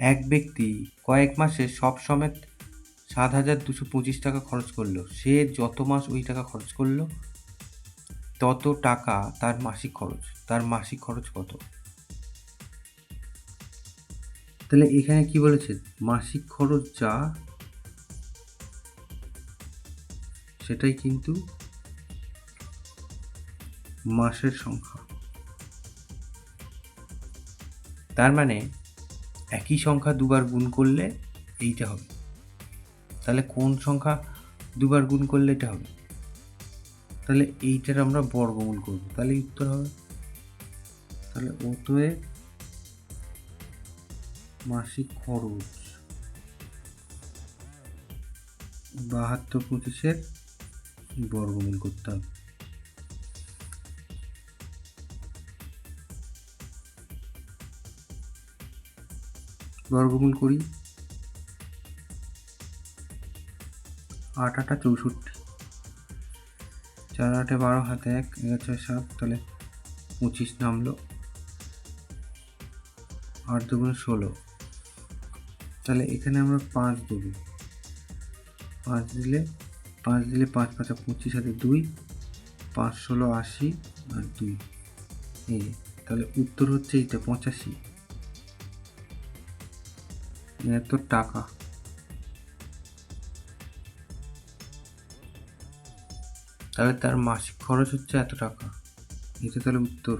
এক ব্যক্তি কয়েক মাসে সব সমেত 7,225 টাকা খরচ করলো। সে যত মাস ওই টাকা খরচ করলো তত টাকা তার মাসিক খরচ। তার মাসিক খরচ কত? তাহলে এখানে কি বলেছে? মাসিক খরচ যা সেটাই কিন্তু মাসের সংখ্যা। তার মানে একই সংখ্যা দুবার গুণ করলে এইটা হবে। তাহলে কোন সংখ্যা দুবার গুণ করলে এটা হবে? তাহলে এইটার আমরা বর্গমূল করব, তাহলে উত্তর হবে। তাহলে অতএব মাসিক খরচ 72/25 বর্গমূল করতে হবে। বর্গমূল করি। 8 8 64, 4 8 12, হাতে 1, 1 6 7, তাহলে 25 নামলো। 8 2 16, তাহলে এখানে আমরা 5 দেবো। 5 দিলে 5 5 25, হাতে 2, 5 16 80 আর 2 এই। তাহলে উত্তর হচ্ছে এইটা 85। এত টাকা। তাহলে তার মাসিক খরচ হচ্ছে এত টাকা। এটা তাহলে উত্তর।